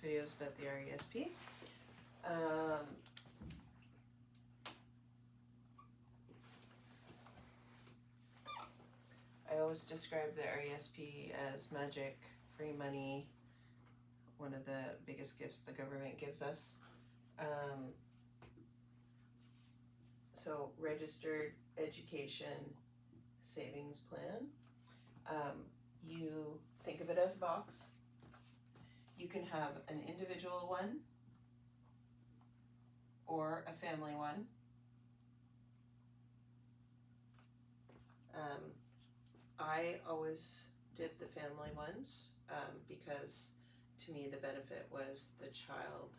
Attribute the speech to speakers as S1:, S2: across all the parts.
S1: videos about the RESP. I always describe the RESP as magic, free money, one of the biggest gifts the government gives us. So registered education savings plan. You think of it as a box. You can have an individual one or a family one. I always did the family ones because to me the benefit was the child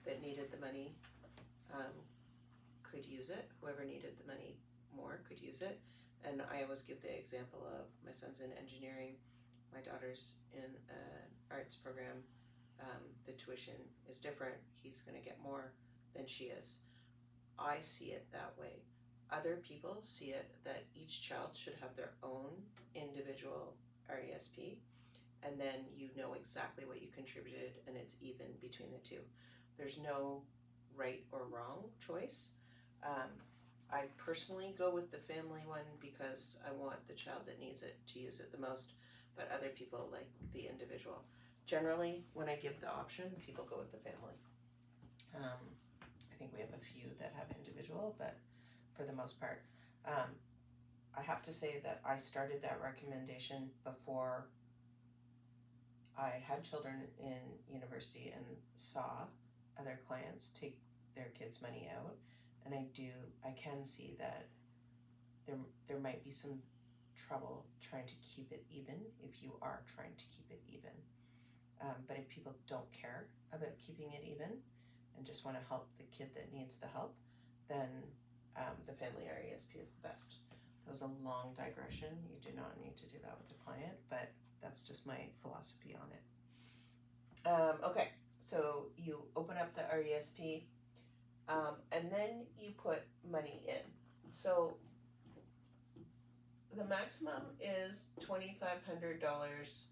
S1: that needed the money could use it. Whoever needed the money more could use it. And I always give the example of my son's in engineering, my daughter's in an arts program. The tuition is different. He's going to get more than she is. I see it that way. Other people see it that each child should have their own individual RESP, and then you know exactly what you contributed and it's even between the two. There's no right or wrong choice. I personally go with the family one because I want the child that needs it to use it the most, but other people like the individual. Generally, when I give the option, people go with the family. I think we have a few that have individual, but for the most part, I have to say that I started that recommendation before I had children in university and saw other clients take their kids' money out, and I can see that there might be some trouble trying to keep it even if you are trying to keep it even. But if people don't care about keeping it even and just want to help the kid that needs the help, then the family RESP is the best. That was a long digression. You do not need to do that with a client, but that's just my philosophy on it. Okay, so you open up the RESP, and then you put money in. So the maximum is $2,500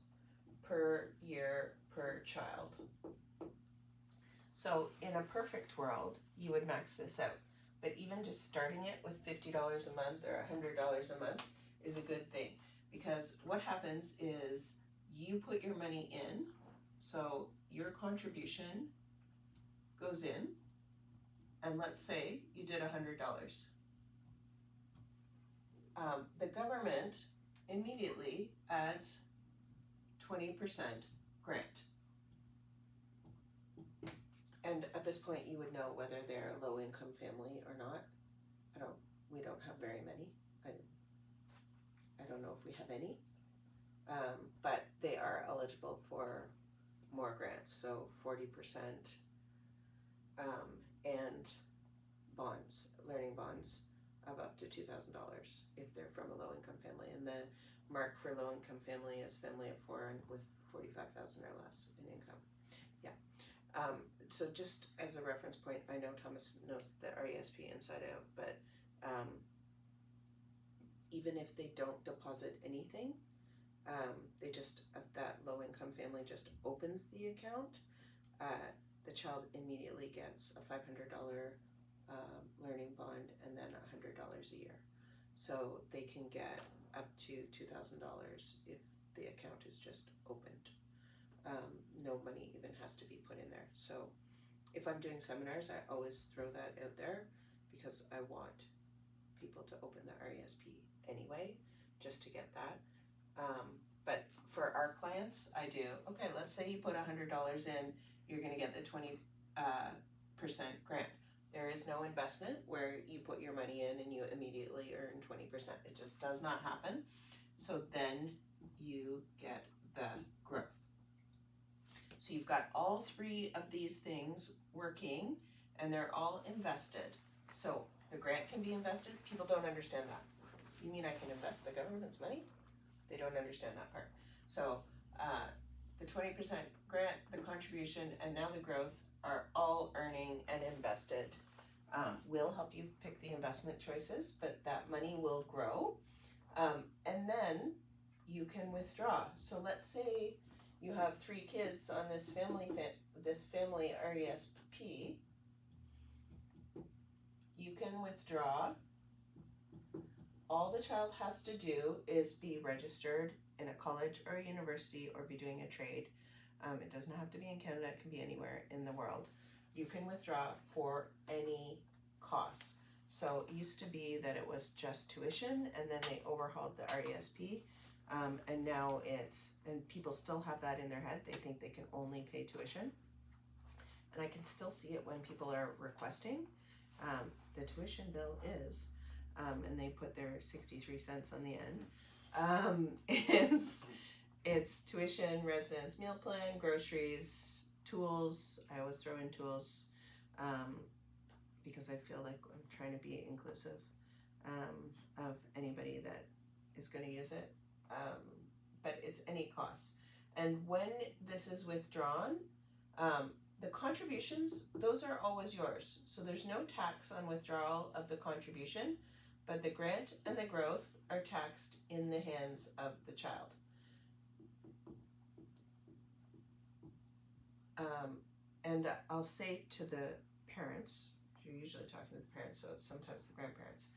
S1: per year per child. So in a perfect world, you would max this out. But even just starting it with $50 a month or $100 a month is a good thing, because what happens is you put your money in, so your contribution goes in, and let's say you did $100. The government immediately adds 20% grant. And at this point, you would know whether they're a low-income family or not. We don't have very many. I don't know if we have any, but they are eligible for more grants. So 40%, and bonds, learning bonds of up to $2,000 if they're from a low-income family. And the mark for low-income family is family of four and with 45,000 or less in income. Yeah. So just as a reference point, I know Thomas knows the RESP inside out, but even if they don't deposit anything, they just, if that low-income family just opens the account, the child immediately gets a $500 learning bond and then $100 a year. So they can get up to $2,000 if the account is just opened. No money even has to be put in there. So if I'm doing seminars, I always throw that out there because I want people to open the RESP anyway, just to get that. But for our clients, I do, okay, let's say you put $100 in, you're gonna get the 20% grant. There is no investment where you put your money in and you immediately earn 20%. It just does not happen. So then you get the growth. So you've got all three of these things working and they're all invested. So the grant can be invested. People don't understand that. You mean I can invest the government's money? They don't understand that part. So the 20% grant, the contribution, and now the growth are all earning and invested. We'll help you pick the investment choices, but that money will grow. And then you can withdraw. So let's say you have 3 kids on this family RESP, you can withdraw. All the child has to do is be registered in a college or a university or be doing a trade. It doesn't have to be in Canada, it can be anywhere in the world. You can withdraw for any costs. So it used to be that it was just tuition, and then they overhauled the RESP, and now and people still have that in their head. They think they can only pay tuition. And I can still see it when people are requesting. The tuition bill is, and they put their 63 cents on the end. It's tuition, residence, meal plan, groceries, tools. I always throw in tools because I feel like I'm trying to be inclusive of anybody that is going to use it. But it's any cost. And when this is withdrawn, the contributions, those are always yours. So there's no tax on withdrawal of the contribution, but the grant and the growth are taxed in the hands of the child. And I'll say to the parents, you're usually talking to the parents, so it's sometimes the grandparents.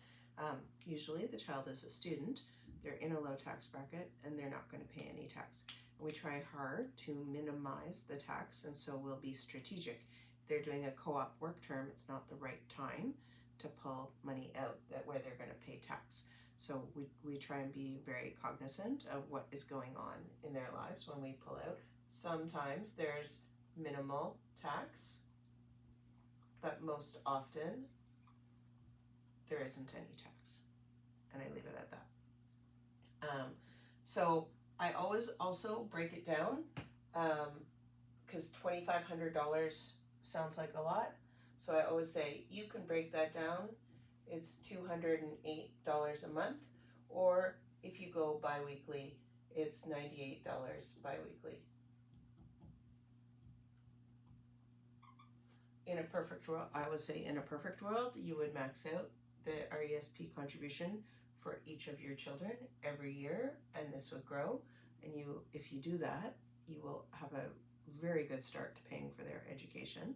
S1: Usually the child is a student, they're in a low tax bracket, and they're not going to pay any tax. And we try hard to minimize the tax, and so we'll be strategic. If they're doing a co-op work term, it's not the right time to pull money out where they're going to pay tax. So we try and be very cognizant of what is going on in their lives when we pull out. Sometimes there's minimal tax, but most often there isn't any tax, and I leave it at that. So I always also break it down because $2,500 sounds like a lot, so I always say you can break that down. It's $208 a month, or if you go bi-weekly, it's $98 bi-weekly. In a perfect world, I would say in a perfect world, you would max out the RESP contribution for each of your children every year, and this would grow. And if you do that, you will have a very good start to paying for their education.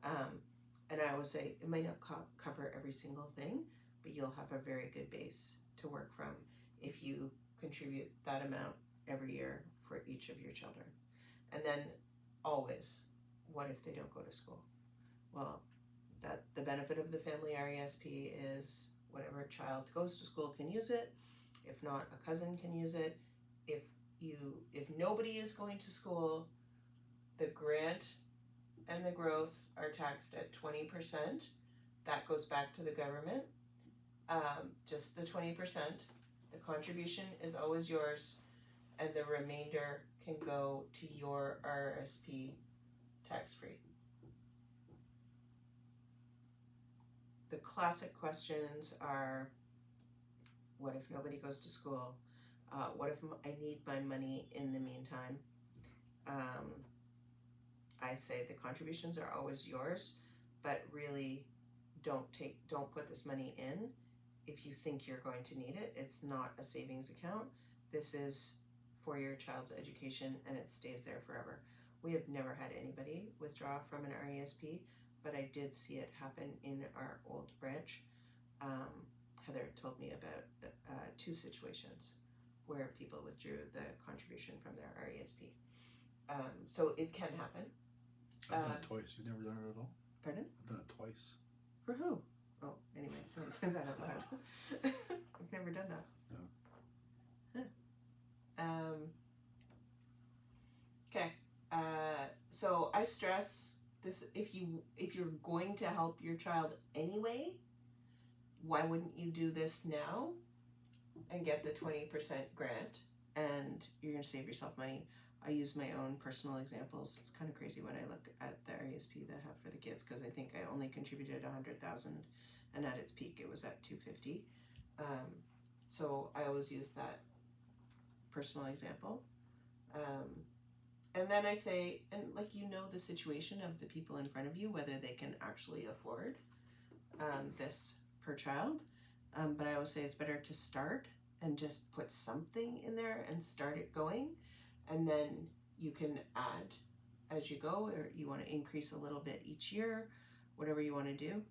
S1: And I always say it might not cover every single thing, but you'll have a very good base to work from if you contribute that amount every year for each of your children. And then always, what if they don't go to school? Well, that the benefit of the family RESP is whatever child goes to school can use it. If not, a cousin can use it. If nobody is going to school, the grant and the growth are taxed at 20%. That goes back to the government. Just the 20%. The contribution is always yours, and the remainder can go to your RSP tax-free. The classic questions are, what if nobody goes to school? What if I need my money in the meantime? I say the contributions are always yours, but really don't put this money in if you think you're going to need it. It's not a savings account. This is for your child's education, and it stays there forever. We have never had anybody withdraw from an RESP, but I did see it happen in our old branch. Heather told me about 2 situations where people withdrew the contribution from their RESP. So it can happen.
S2: I've done it twice. You've never done it at all?
S1: Pardon?
S2: I've done it twice.
S1: For who? Oh, anyway, don't say that out loud. I've never done that.
S2: No.
S1: Huh. Okay. So I stress this: if you're going to help your child anyway, why wouldn't you do this now and get the 20% grant, and you're going to save yourself money. I use my own personal examples. It's kind of crazy when I look at the RESP that I have for the kids, because I think I only contributed $100,000, and at its peak it was at $250,000. So I always use that personal example. And then I say, and like, you know the situation of the people in front of you, whether they can actually afford this per child. But I always say it's better to start and just put something in there and start it going. And then you can add as you go, or you want to increase a little bit each year, whatever you want to do.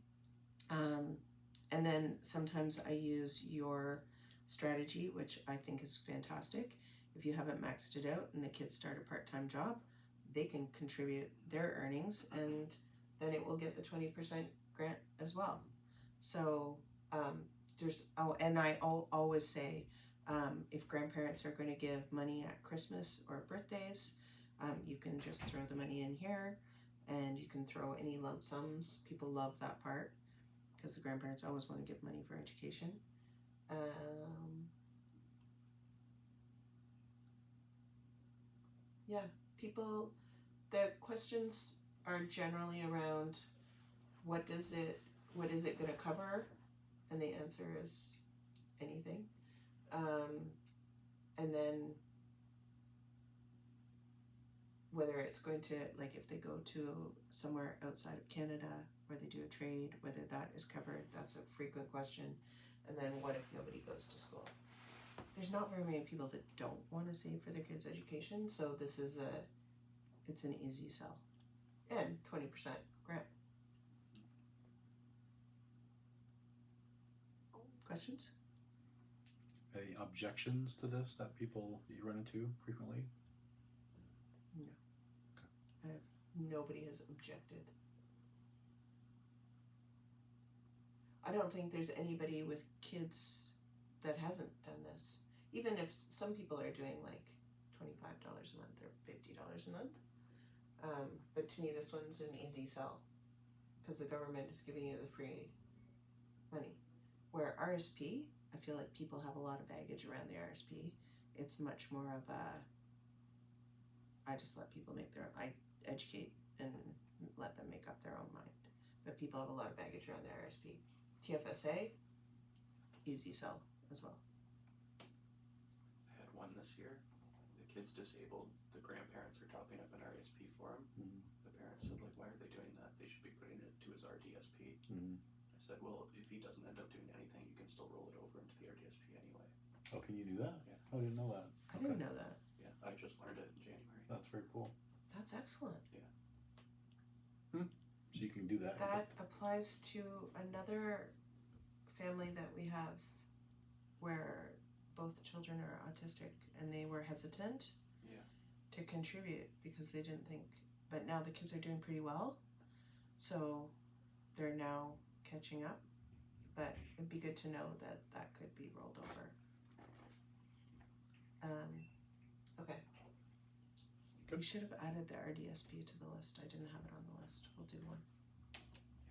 S1: And then sometimes I use your strategy, which I think is fantastic. If you haven't maxed it out and the kids start a part-time job, they can contribute their earnings, and then it will get the 20% grant as well. So and I always say, if grandparents are going to give money at Christmas or birthdays, you can just throw the money in here, and you can throw any lump sums. People love that part because the grandparents always want to give money for education. Yeah, the questions are generally around what is it going to cover, and the answer is anything. And then whether it's going to, like, if they go to somewhere outside of Canada where they do a trade, whether that is covered, that's a frequent question. And then what if nobody goes to school? There's not very many people that don't want to save for their kids' education, so it's an easy sell. And 20% grant. Questions?
S2: Any objections to this that you run into frequently?
S1: No. Okay. Nobody has objected. I don't think there's anybody with kids that hasn't done this. Even if some people are doing like $25 a month or $50 a month. But to me, this one's an easy sell because the government is giving you the free money. Where RSP, I feel like people have a lot of baggage around the RSP. It's much more of I just let people I educate and let them make up their own mind. But people have a lot of baggage around the RSP. TFSA, easy sell as well.
S3: I had one this year. The kid's disabled. The grandparents are topping up an RSP for him.
S2: Mm-hmm.
S3: The parents said, like, why are they doing that? They should be putting it to his RDSP.
S2: Mm-hmm.
S3: I said, well, if he doesn't end up doing anything, you can still roll it over into the RDSP anyway.
S2: Oh, can you do that?
S3: Yeah.
S2: Oh, I didn't know that.
S1: I didn't know that.
S3: Yeah, I just learned it in January.
S2: That's very cool.
S1: That's excellent.
S3: Yeah.
S2: So you can do that.
S1: That applies to another family that we have where both children are autistic, and they were hesitant to contribute because they didn't think, but now the kids are doing pretty well, so they're now catching up. But it'd be good to know that could be rolled over. Okay.
S2: Good.
S1: We should have added the RDSP to the list. I didn't have it on the list.